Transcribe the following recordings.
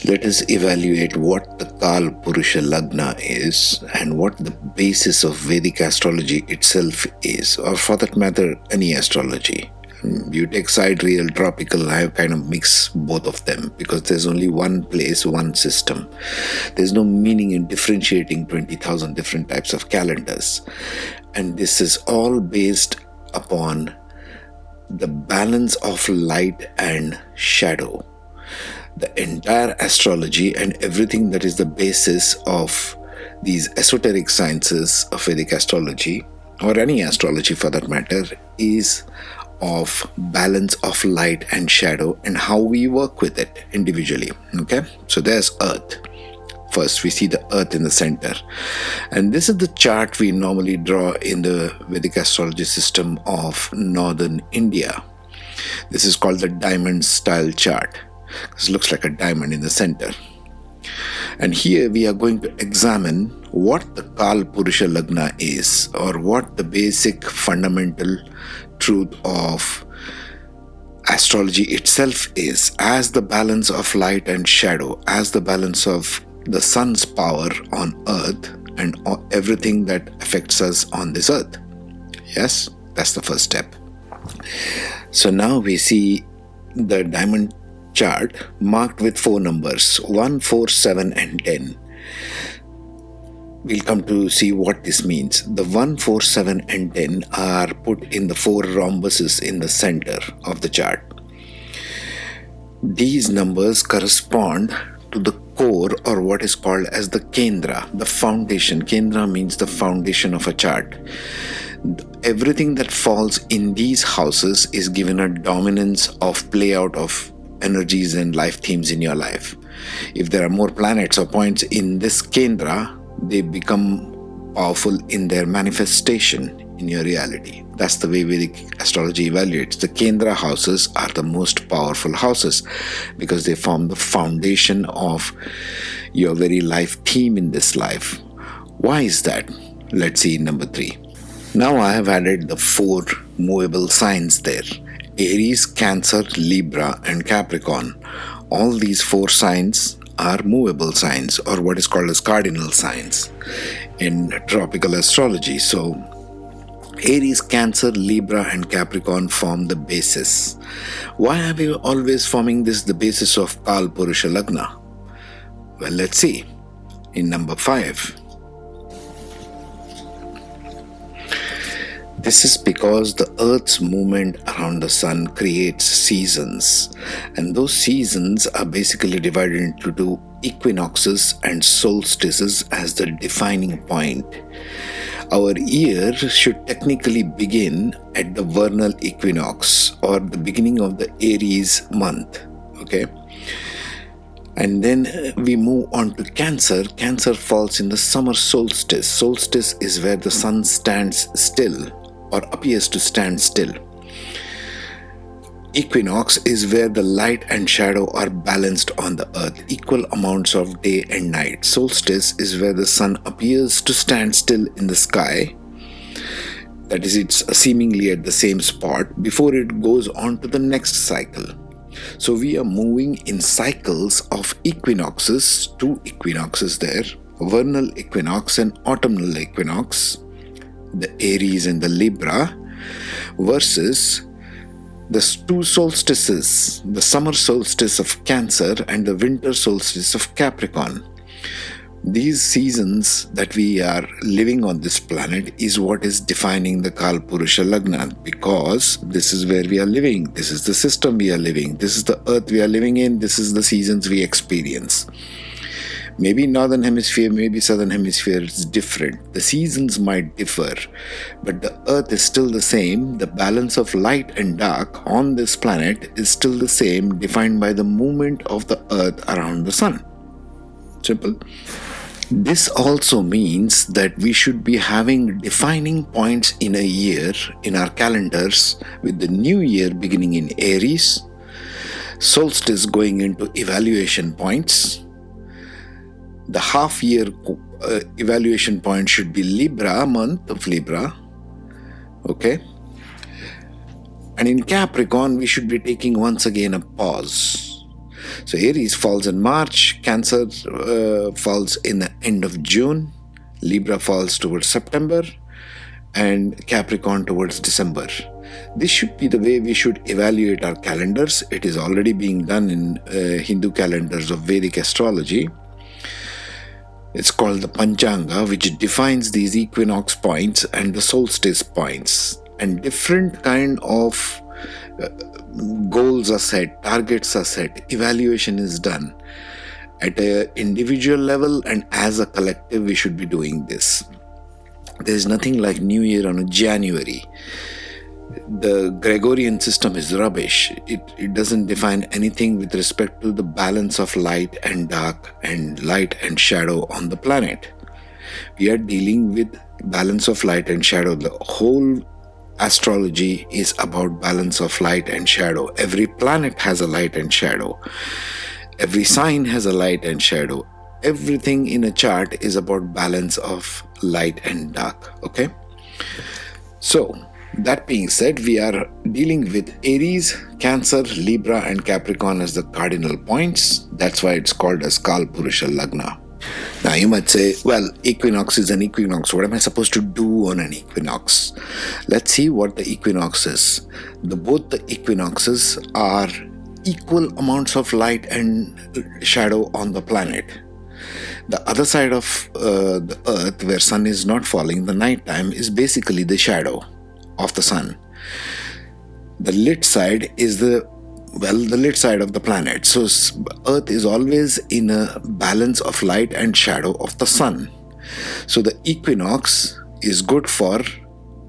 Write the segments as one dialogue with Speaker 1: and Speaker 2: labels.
Speaker 1: Let us evaluate what the Kal Purusha Lagna is and what the basis of Vedic astrology itself is, or for that matter, any astrology. You take sidereal, tropical, I have kind of mixed both of them because there's only one place, one system. There's no meaning in differentiating 20,000 different types of calendars. And this is all based upon the balance of light and shadow. The entire astrology and everything that is the basis of these esoteric sciences of Vedic astrology, or any astrology for that matter, is of balance of light and shadow and how we work with it individually. Okay, so there's Earth. First, we see the Earth in the center. And this is the chart we normally draw in the Vedic astrology system of northern India. This is called the diamond style chart. This looks like a diamond in the center. And here we are going to examine what the Kal Purusha Lagna is, or what the basic fundamental truth of astrology itself is, as the balance of light and shadow, as the balance of the sun's power on earth and everything that affects us on this earth. Yes, that's the first step. So now we see the diamond chart marked with 4 numbers, 1, 4, 7 and 10. We'll come to see what this means. The 1, 4, 7 and 10 are put in the 4 rhombuses in the center of the chart. These numbers correspond to the core, or what is called as the Kendra, the foundation. Kendra means the foundation of a chart. Everything that falls in these houses is given a dominance of play out of energies and life themes in your life. If there are more planets or points in this Kendra, they become powerful in their manifestation in your reality. That's the way Vedic astrology evaluates. The Kendra houses are the most powerful houses because they form the foundation of your very life theme in this life. Why is that? Let's see number 3. Now I have added the 4 movable signs there: Aries, Cancer, Libra and Capricorn. All these 4 signs are movable signs, or what is called as cardinal signs in tropical astrology. So Aries, Cancer, Libra and Capricorn form the basis. Why are we always forming this the basis of Kal Purusha Lagna? Well, let's see. In number 5. This is because the Earth's movement around the Sun creates seasons, and those seasons are basically divided into 2 equinoxes and solstices as the defining point. Our year should technically begin at the Vernal Equinox, or the beginning of the Aries month. Okay? And then we move on to Cancer. Cancer falls in the summer solstice. Solstice is where the sun stands still, or appears to stand still. Equinox is where the light and shadow are balanced on the earth, equal amounts of day and night. Solstice is where the sun appears to stand still in the sky. That is, it's seemingly at the same spot before it goes on to the next cycle. So we are moving in cycles of equinoxes, 2 equinoxes there, Vernal Equinox and Autumnal Equinox, the Aries and the Libra, versus the 2 solstices, the summer solstice of Cancer and the winter solstice of Capricorn. These seasons that we are living on this planet is what is defining the Kal Purusha Lagna, because this is where we are living, this is the system we are living, this is the earth we are living in, this is the seasons we experience. Maybe northern hemisphere, maybe southern hemisphere is different. The seasons might differ, but the earth is still the same. The balance of light and dark on this planet is still the same, defined by the movement of the earth around the sun. Simple. This also means that we should be having defining points in a year in our calendars, with the new year beginning in Aries, solstice going into evaluation points. The half-year evaluation point should be Libra, month of Libra. Okay? And in Capricorn, we should be taking once again a pause. So Aries falls in March, Cancer falls in the end of June, Libra falls towards September, and Capricorn towards December. This should be the way we should evaluate our calendars. It is already being done in Hindu calendars of Vedic Astrology. It's called the Panchanga, which defines these equinox points and the solstice points. And different kind of goals are set, targets are set, evaluation is done. At an individual level and as a collective, we should be doing this. There is nothing like New Year on a January. The Gregorian system is rubbish. It doesn't define anything with respect to the balance of light and dark and light and shadow on the planet. We are dealing with balance of light and shadow. The whole astrology is about balance of light and shadow. Every planet has a light and shadow. Every sign has a light and shadow. Everything in a chart is about balance of light and dark. Okay? So, that being said, we are dealing with Aries, Cancer, Libra and Capricorn as the cardinal points. That's why it's called as Kal Purusha Lagna. Now you might say, well, equinox is an equinox. What am I supposed to do on an equinox? Let's see what the equinox is. Both the equinoxes are equal amounts of light and shadow on the planet. The other side of the earth, where sun is not falling, the night time is basically the shadow of the sun. The lit side is the lit side of the planet. So earth is always in a balance of light and shadow of the sun. So the equinox is good for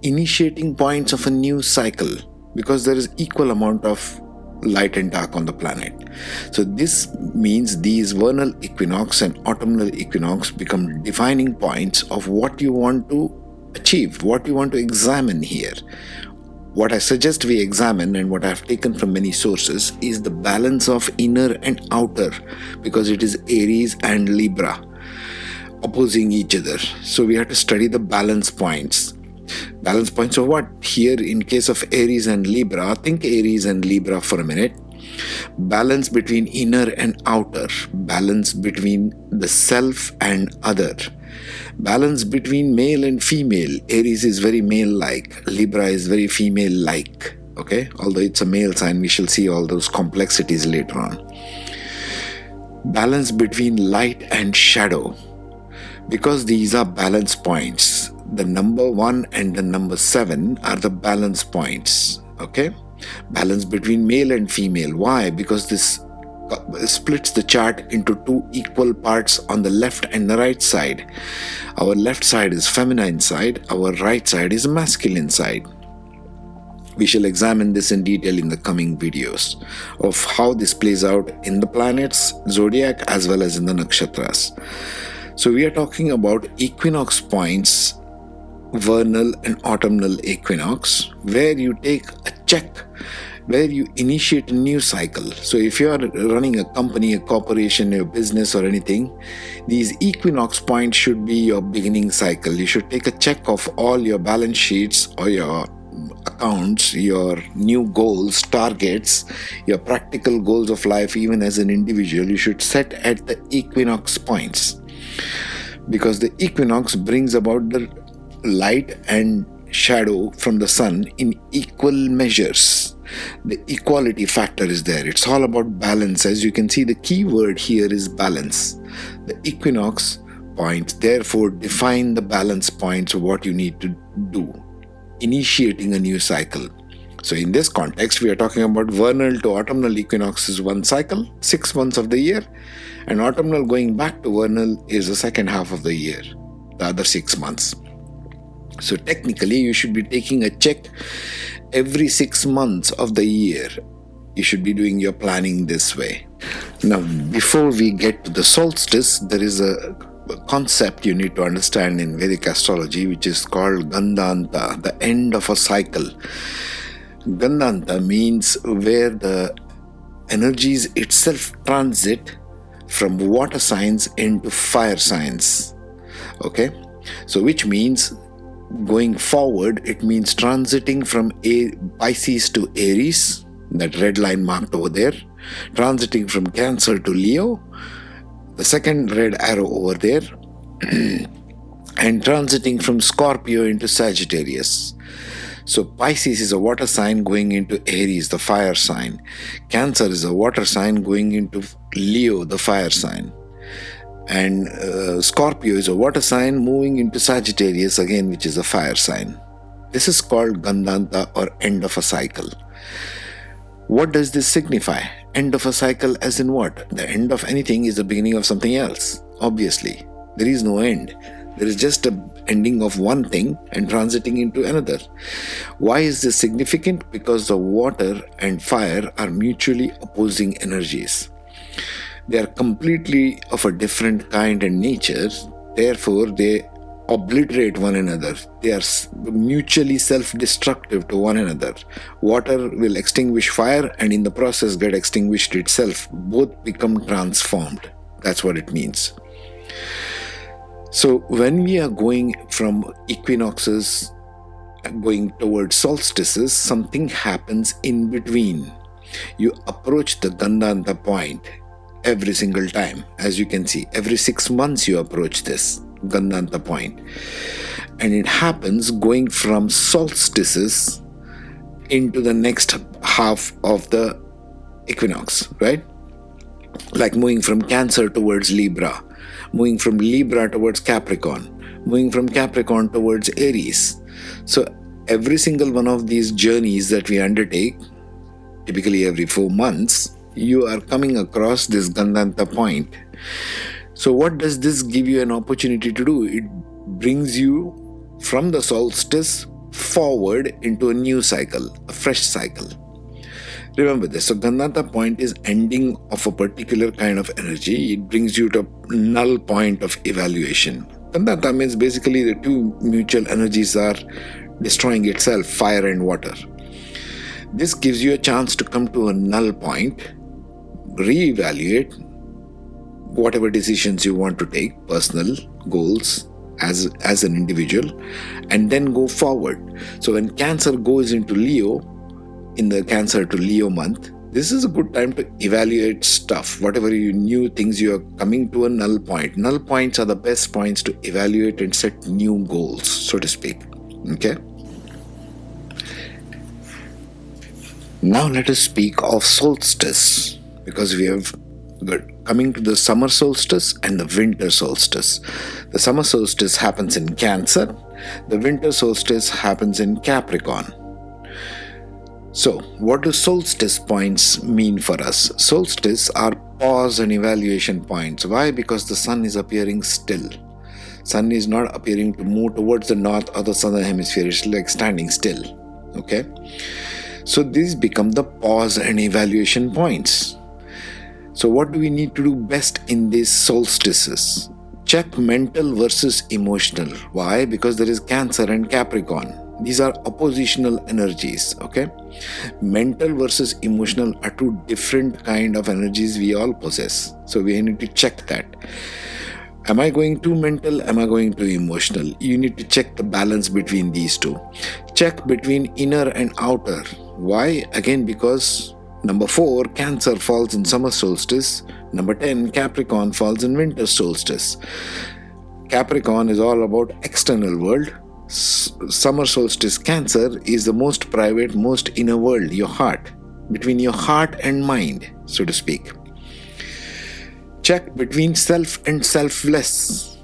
Speaker 1: initiating points of a new cycle because there is equal amount of light and dark on the planet. So this means these vernal equinox and autumnal equinox become defining points of what you want to achieve, what you want to examine here. What I suggest we examine and what I have taken from many sources is the balance of inner and outer, because it is Aries and Libra opposing each other. So we have to study the balance points. Balance points of what? Here in case of Aries and Libra, think Aries and Libra for a minute. Balance between inner and outer. Balance between the self and other. Balance between male and female. Aries is very male-like. Libra is very female-like. Okay? Although it's a male sign, we shall see all those complexities later on. Balance between light and shadow. Because these are balance points, the number 1 and the number 7 are the balance points. Okay? Balance between male and female. Why? Because this splits the chart into two equal parts on the left and the right side. Our left side is feminine side, our right side is masculine side. We shall examine this in detail in the coming videos of how this plays out in the planets, zodiac, as well as in the nakshatras. So we are talking about equinox points, vernal and autumnal equinox, where you take a check, where you initiate a new cycle. So if you are running a company, a corporation, a business or anything, these equinox points should be your beginning cycle. You should take a check of all your balance sheets or your accounts, your new goals, targets, your practical goals of life. Even as an individual, you should set at the equinox points, because the equinox brings about the light and shadow from the sun in equal measures. The equality factor is there. It's all about balance. As you can see, the key word here is balance. The equinox points therefore define the balance points of what you need to do, initiating a new cycle. So in this context, we are talking about vernal to autumnal equinox is one cycle, 6 months of the year, and autumnal going back to vernal is the second half of the year, the other 6 months. So technically, you should be taking a check every 6 months of the year. You should be doing your planning this way. Now, before we get to the solstice, there is a concept you need to understand in Vedic astrology, which is called Gandanta, the end of a cycle. Gandanta means where the energies itself transit from water signs into fire signs. Okay? So which means going forward, it means transiting from Pisces to Aries, that red line marked over there, transiting from Cancer to Leo, the second red arrow over there, and transiting from Scorpio into Sagittarius. So Pisces is a water sign going into Aries, the fire sign. Cancer is a water sign going into Leo, the fire sign. And Scorpio is a water sign moving into Sagittarius again, which is a fire sign. This is called Gandanta, or end of a cycle. What does this signify? End of a cycle as in what? The end of anything is the beginning of something else. Obviously, there is no end. There is just a ending of one thing and transiting into another. Why is this significant? Because the water and fire are mutually opposing energies. They are completely of a different kind and nature. Therefore, they obliterate one another. They are mutually self-destructive to one another. Water will extinguish fire and in the process get extinguished itself. Both become transformed. That's what it means. So when we are going from equinoxes, going towards solstices, something happens in between. You approach the Gandanta point every single time. As you can see, every 6 months you approach this Gandanta point. And it happens going from solstices into the next half of the equinox, right? Like moving from Cancer towards Libra, moving from Libra towards Capricorn, moving from Capricorn towards Aries. So every single one of these journeys that we undertake, typically every 4 months, you are coming across this Gandanta point. So what does this give you an opportunity to do? It brings you from the solstice forward into a new cycle, a fresh cycle. Remember this. So Gandanta point is ending of a particular kind of energy. It brings you to a null point of evaluation. Gandanta means basically the two mutual energies are destroying itself, fire and water. This gives you a chance to come to a null point, reevaluate whatever decisions you want to take, personal goals as an individual, and then go forward. So when Cancer goes into Leo, in the Cancer to Leo month, this is a good time to evaluate stuff. Whatever you new things, you are coming to a null point. Null points are the best points to evaluate and set new goals, so to speak. Okay? Now let us speak of solstice, because we have coming to the summer solstice and the winter solstice. The summer solstice happens in Cancer. The winter solstice happens in Capricorn. So, what do solstice points mean for us? Solstice are pause and evaluation points. Why? Because the sun is appearing still. Sun is not appearing to move towards the north or the southern hemisphere. It's like standing still. Okay? So, these become the pause and evaluation points. So, what do we need to do best in these solstices? Check mental versus emotional. Why? Because there is Cancer and Capricorn. These are oppositional energies, okay? Mental versus emotional are two different kind of energies we all possess. So we need to check that. Am I going too mental? Am I going too emotional? You need to check the balance between these two. Check between inner and outer. Why? Again, because number 4, Cancer falls in summer solstice. Number 10, Capricorn falls in winter solstice. Capricorn is all about external world. Summer solstice Cancer is the most private, most inner world, your heart, between your heart and mind, so to speak. Check between self and selfless.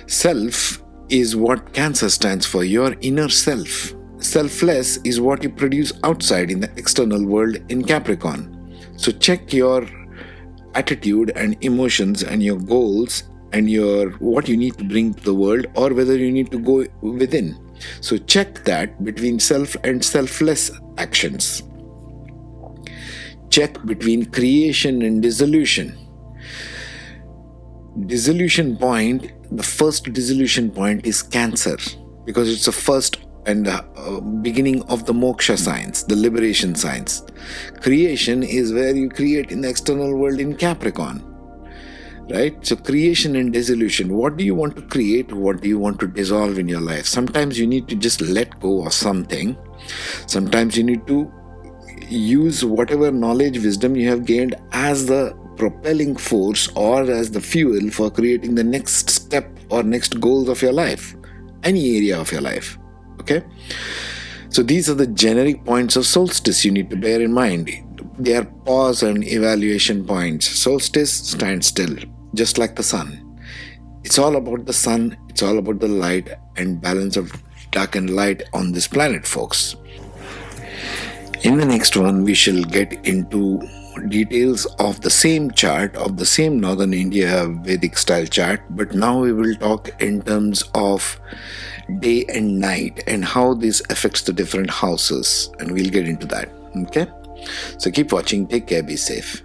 Speaker 1: Self is what Cancer stands for, your inner self. Selfless is what you produce outside in the external world in Capricorn. So check your attitude and emotions and your goals and your what you need to bring to the world, or whether you need to go within. So check that between self and selfless actions. Check between creation and dissolution. Dissolution point, the first dissolution point is Cancer, because it's the first and beginning of the moksha signs, the liberation signs. Creation is where you create in the external world in Capricorn. Right? So creation and dissolution. What do you want to create? What do you want to dissolve in your life? Sometimes you need to just let go of something. Sometimes you need to use whatever knowledge, wisdom you have gained as the propelling force or as the fuel for creating the next step or next goals of your life, any area of your life. Okay? So these are the generic points of solstice you need to bear in mind. They are pause and evaluation points. Solstice, stand still, just like the sun. It's all about the sun, it's all about the light and balance of dark and light on this planet, folks. In the next one, we shall get into details of the same chart, of the same Northern India Vedic style chart, but now we will talk in terms of day and night and how this affects the different houses, and we'll get into that. Okay? So keep watching, take care, be safe.